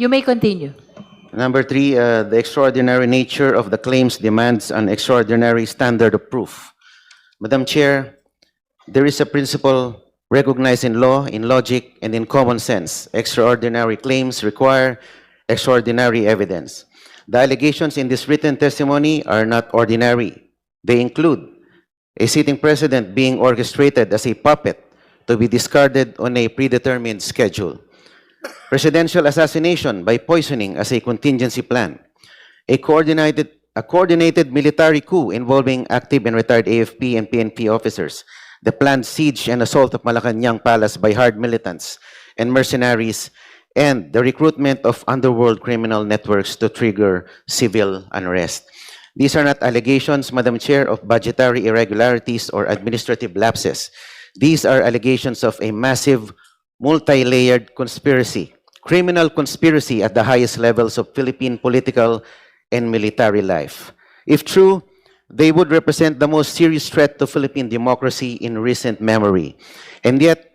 You may continue. Number three, the extraordinary nature of the claims demands an extraordinary standard of proof. Madam Chair, there is a principle recognized in law, in logic, and in common sense. Extraordinary claims require extraordinary evidence. The allegations in this written testimony are not ordinary. They include a sitting president being orchestrated as a puppet to be discarded on a predetermined schedule. Presidential assassination by poisoning as a contingency plan. A coordinated military coup involving active and retired AFP and PNP officers. The planned siege and assault of Malacanang Palace by hard militants and mercenaries, and the recruitment of underworld criminal networks to trigger civil unrest. These are not allegations, Madam Chair, of budgetary irregularities or administrative lapses. These are allegations of a massive, multi-layered conspiracy, criminal conspiracy at the highest levels of Philippine political and military life. If true, they would represent the most serious threat to Philippine democracy in recent memory. And yet,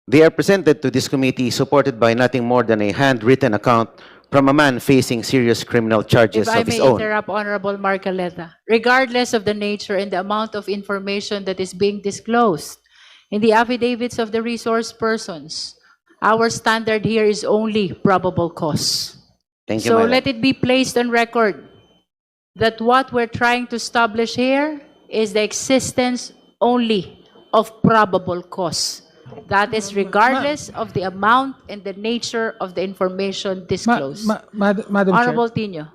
they are presented to this committee supported by nothing more than a handwritten account from a man facing serious criminal charges If I of his may own. interrupt, Honorable Marcoleta, regardless of the nature and the amount of information that is being disclosed in the affidavits of the resource persons, our standard here is only probable cause. Thank you, So Madam. let it be placed on record that what we're trying to establish here is the existence only of probable cause. That is regardless of the amount and the nature of the information disclosed. Madam Honorable Chair, Tino.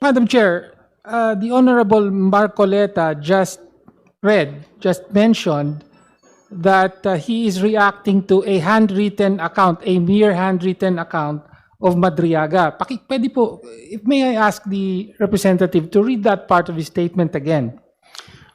Madam Chair, the Honorable Marcoleta just mentioned that he is reacting to a handwritten account, a mere handwritten account of Madriaga. Pwede po, if may I ask the representative to read that part of his statement again?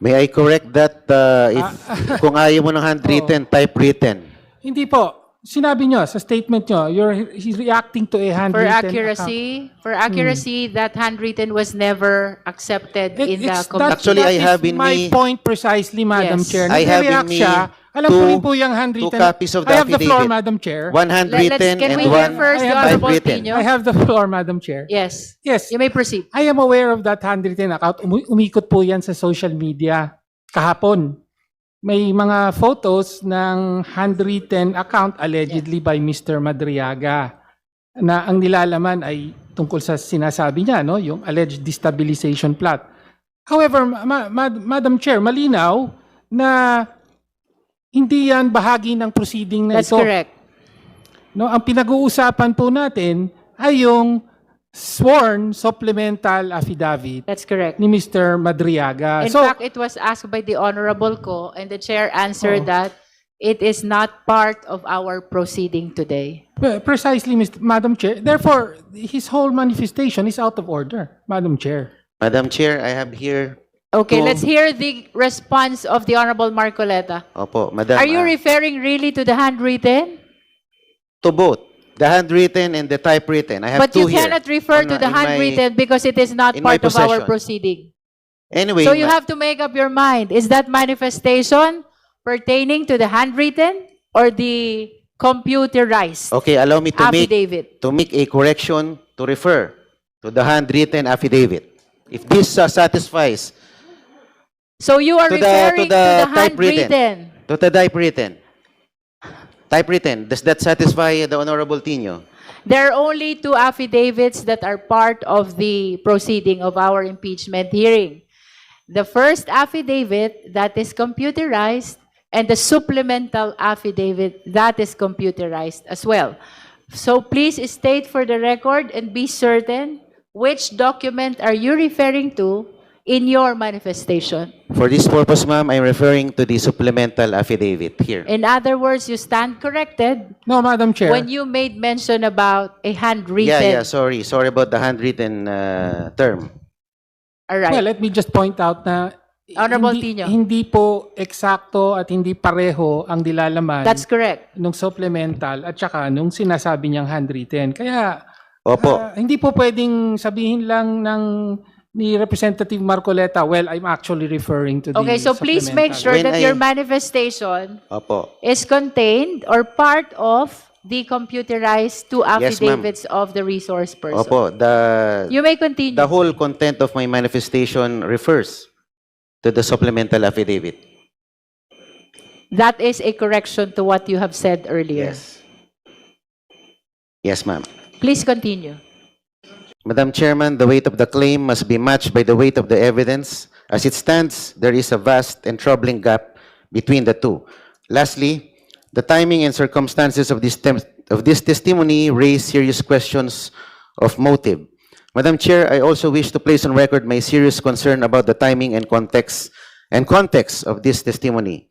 May I correct that if kung ayaw mo ng handwritten, typewritten. Hindi po. Sinabi nyo sa statement nyo, he's reacting to a For handwritten accuracy, that handwritten was never accepted in the committee. Actually, I have in my me- point precisely, Madam Yes. Chair. I have in Nagre-react me siya. Alam ko rin po yung two handwritten. copies of the I have the floor, affidavit. Madam Chair. One handwritten Can and we hear one first the I have Honorable typewritten. Tino? I have the floor, Madam Chair. Yes. Yes. You may proceed. I am aware of that handwritten account. Umikot po yan sa social media kahapon. May mga photos ng handwritten account allegedly by Mr. Madriaga na ang nilalaman ay tungkol sa sinasabi niya, no, yung alleged destabilization plot. However, Madam Chair, malinaw na hindi yan bahagi ng proceeding na That's ito. correct. No, ang pinag-uusapan po natin ay yung sworn supplemental affidavit That's correct. ni Mr. Madriaga. In fact, it was asked by the Honorable Ko, and the Chair answered that it is not part of our proceeding today. Precisely, Madam Chair. Therefore, his whole manifestation is out of order, Madam Chair. Madam Chair, I have here. Okay, two- let's hear the response of the Honorable Marcoleta. Opo, Madam. Are you referring really to the handwritten? to both the handwritten and the typewritten? I have But two you here. cannot refer to the in my- handwritten because it is not in my part of our possession. proceeding. Anyway, So you have to make up your mind. Is that manifestation pertaining to the handwritten or the computerized okay, allow me to affidavit? make a correction to refer to the handwritten affidavit. If this satisfies So you are to the- referring to to the the typewritten. handwritten. to the typewritten, does that satisfy the Honorable Tino? There are only two affidavits that are part of the proceeding of our impeachment hearing. The first affidavit that is computerized and the supplemental affidavit that is computerized as well. So please state for the record and be certain which document are you referring to in your manifestation. For this purpose, ma'am, I'm referring to the supplemental affidavit here. In other words, you stand corrected No, Madam Chair. when you made mention about a handwritten. Yeah, sorry about the handwritten term. All right. Well, let me just point out na Honorable Tino. hindi po eksakto at hindi pareho ang dilalaman That's correct. nung supplemental at saka nung sinasabi niyang handwritten. Kaya Opo. hindi po pwedeng sabihin lang ni Representative Marcoleta, well, I'm actually referring to the Okay, so please make supplemental. sure When that I- your manifestation Opo. is contained or part of the computerized two Yes, ma'am. affidavits of the resource person. Opo, You may continue. the whole content of my manifestation refers to the supplemental affidavit. That is a correction to what you have said earlier. Yes. Yes, ma'am. Please continue. Madam Chairman, the weight of the claim must be matched by the weight of the evidence. As it stands, there is a vast and troubling gap between the two. Lastly, the timing and circumstances of this testimony raise serious questions of motive. Madam Chair, I also wish to place on record my serious concern about the timing and context of this testimony.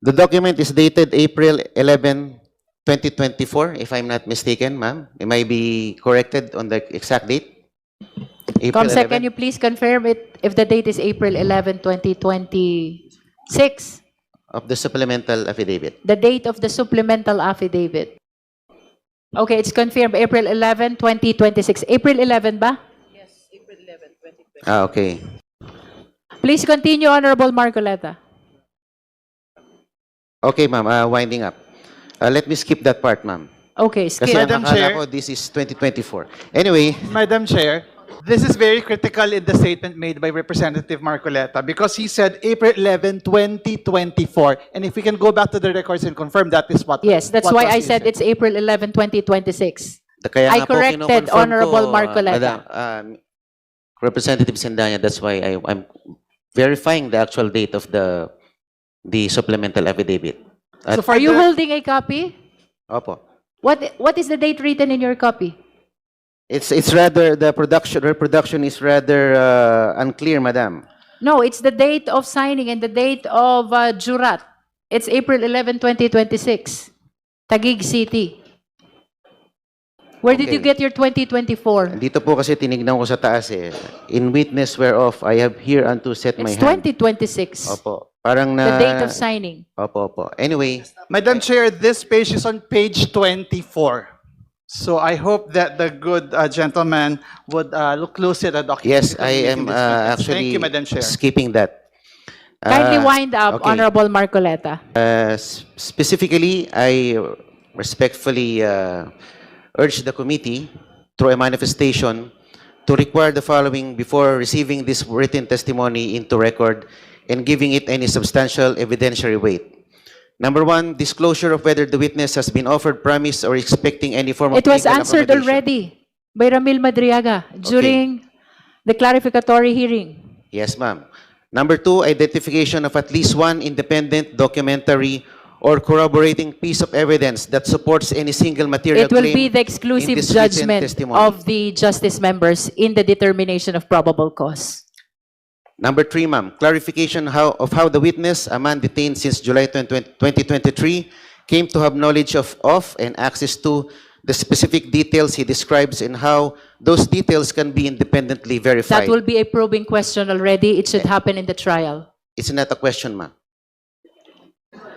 The document is dated April 11, 2024, if I'm not mistaken, ma'am. It may be corrected on the exact date. April Comsec, 11. can you please confirm it if the date is April 11, 2026? Of the supplemental affidavit. The date of the supplemental affidavit. Okay, it's confirmed April 11, 2026. April 11 ba? Ah, okay. Please continue, Honorable Marcoleta. Okay, ma'am. Winding up. Let me skip that part, ma'am. Okay, Kasi skip. ang Madam akala Chair. ko, this is 2024. Anyway, Madam Chair, this is very critical in the statement made by Representative Marcoleta because he said April 11, 2024. And if we can go back to the records and confirm that is what. Yes, that's what why was I he said it's April 11, 2026. kaya I nga po corrected, kinoconfirm Honorable ko, Marcoleta. Madam, Representative Sendanya, that's why I'm verifying the actual date of the supplemental affidavit. So for Are you the- holding a copy? Opo. What is the date written in your copy? It's rather, the reproduction is rather unclear, madam. No, it's the date of signing and the date of jurat. It's April 11, 2026. Taguig City. Where did you Okay. get your 2024? Dito po kasi tinignan ko sa taas eh. In witness whereof, I have here unto set my It's hand. 2026. Opo. Parang The na... date of signing. Opo, opo. Anyway, Madam Chair, this page is on page 24. So I hope that the good gentleman would look closely at the document. yes, because I we're am making this witness. actually Thank you, Madam Chair. skipping that. Kindly Uh, wind up, okay. Honorable Marcoleta. Specifically, I respectfully urge the committee through a manifestation to require the following before receiving this written testimony into record and giving it any substantial evidentiary weight. Number one, disclosure of whether the witness has been offered promise or expecting any form of It was legal answered accommodation. already by Ramil Madriaga during the clarificatory hearing. Yes, ma'am. Number two, identification of at least one independent, documentary, or corroborating piece of evidence that supports any single material It will claim be the in exclusive this written judgment testimony. of the justice members in the determination of probable cause. Number three, ma'am, clarification of how the witness, a man detained since July 2023, came to have knowledge of and access to the specific details he describes and how those details can be independently verified. That will be a probing question already. It should happen in the trial. It's not a question, ma'am.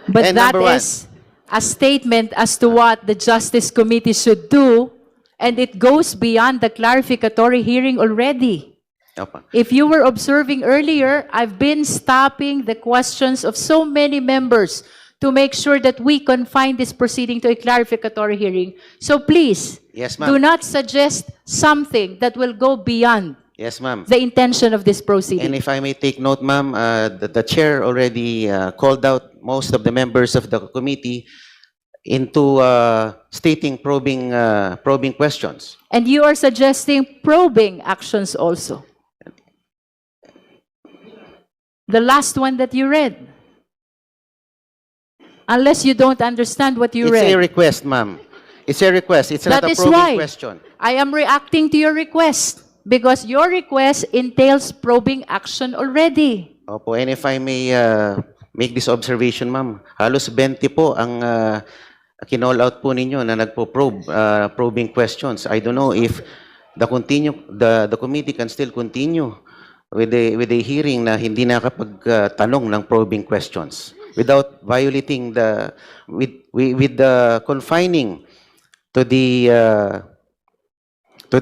But And that number one. is a statement as to what the Justice Committee should do, and it goes beyond the clarificatory hearing already. Opo. If you were observing earlier, I've been stopping the questions of so many members to make sure that we confine this proceeding to a clarificatory hearing. So please, Yes, do ma'am. not suggest something that will go beyond Yes, ma'am. the intention of this And proceeding. if I may take note, ma'am, the chair already called out most of the members of the committee into stating probing questions. And you are suggesting probing actions also. The last one that you read. Unless you don't understand what you It's a read. request, ma'am. It's a request. It's not That a is probing why question. I am reacting to your request because your request entails probing action already. Opo, and if I may make this observation, ma'am, halos 20 po ang kinall out po ninyo na probing questions. I don't know if the committee can still continue with a hearing na hindi nakapagtanong ng probing questions without violating with the confining to the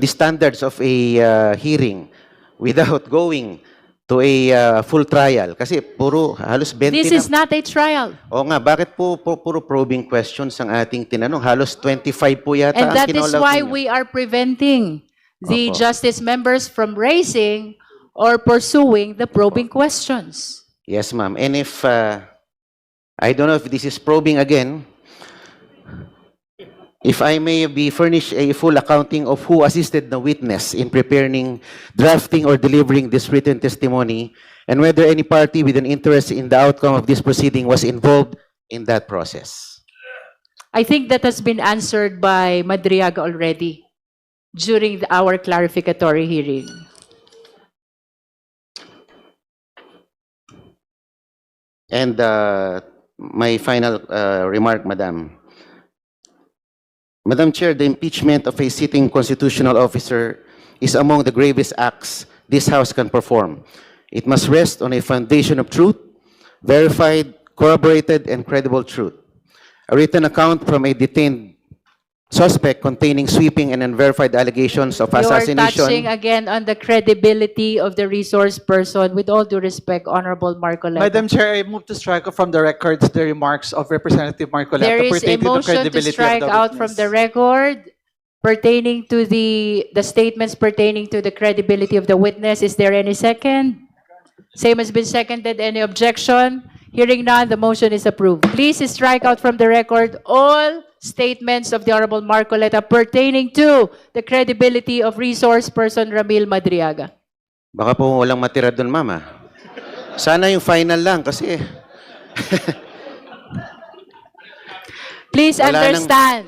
standards of a hearing without going to a full trial? Kasi puro halos 20 This na. is not a trial. O nga, bakit po puro probing questions ang ating tinanong? Halos 25 po yata And ang that is kinolab why ninyo. we are preventing the Opo. justice members from raising or pursuing the probing questions. Yes, ma'am. And if, I don't know if this is probing again, if I may be furnished a full accounting of who assisted the witness in preparing, drafting, or delivering this written testimony, and whether any party with an interest in the outcome of this proceeding was involved in that process. I think that has been answered by Madriaga already during our clarificatory hearing. And my final remark, Madam. Madam Chair, the impeachment of a sitting constitutional officer is among the gravest acts this House can perform. It must rest on a foundation of truth, verified, corroborated, and credible truth. A written account from a detained suspect containing sweeping and unverified allegations of You are touching assassination. again on the credibility of the resource person. With all due respect, Honorable Marcoleta. Madam Chair, I move to strike from the records the remarks of Representative Marcoleta There is a pertaining to the motion to credibility strike of the out from witness. the record pertaining to the statements pertaining to the credibility of the witness. Is there any second? Same has been seconded. Any objection? Hearing none, the motion is approved. Please strike out from the record all statements of the Honorable Marcoleta pertaining to the credibility of resource person Ramil Madriaga. Baka po walang matira doon, Mama. Sana yung final lang kasi Please Wala nang- understand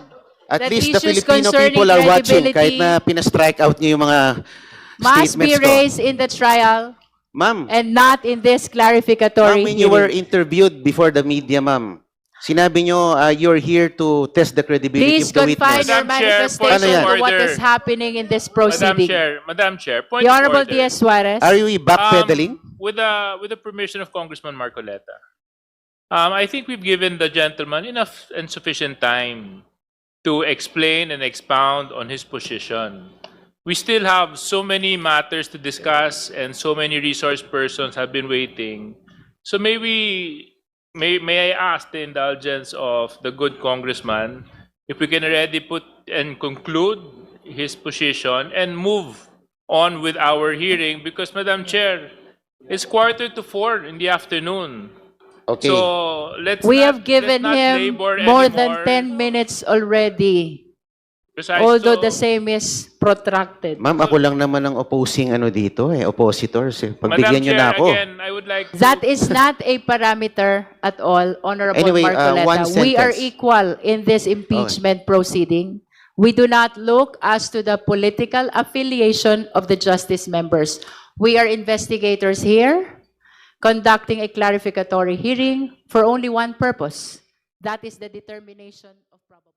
at that least the issues Filipino concerning people are watching credibility kahit na pina-strike out niyo yung mga must be statements ko. raised in the trial Ma'am, and not in this clarificatory ma'am, when you were hearing. interviewed before the media, ma'am, sinabi nyo you're here to test the credibility Please of the confine witness. your Madam Chair, manifestation point of to what order. is happening in this Madam proceeding. Chair, point The of Honorable order. Diaz Suarez. Are you backpedaling? With the permission of Congressman Marcoleta, I think we've given the gentleman enough and sufficient time to explain and expound on his position. We still have so many matters to discuss and so many resource persons have been waiting. So may I ask the indulgence of the good congressman if we can already put and conclude his position and move on with our hearing because, Madam Chair, it's 3:45 in the afternoon. Okay. So We have given let's not him labor more than anymore. 10 minutes already, Besides, although so, the same is protracted. Ma'am, ako lang naman ang opposing dito, oppositors. Pagbigyan Madam nyo na Chair, ako. again, I would like to... That is not a parameter at all, Honorable Anyway, Marcoleta. one We are sentence. equal in this impeachment proceeding. We do not look as to the political affiliation of the justice members. We are investigators here, conducting a clarificatory hearing for only one purpose. That is the determination of probable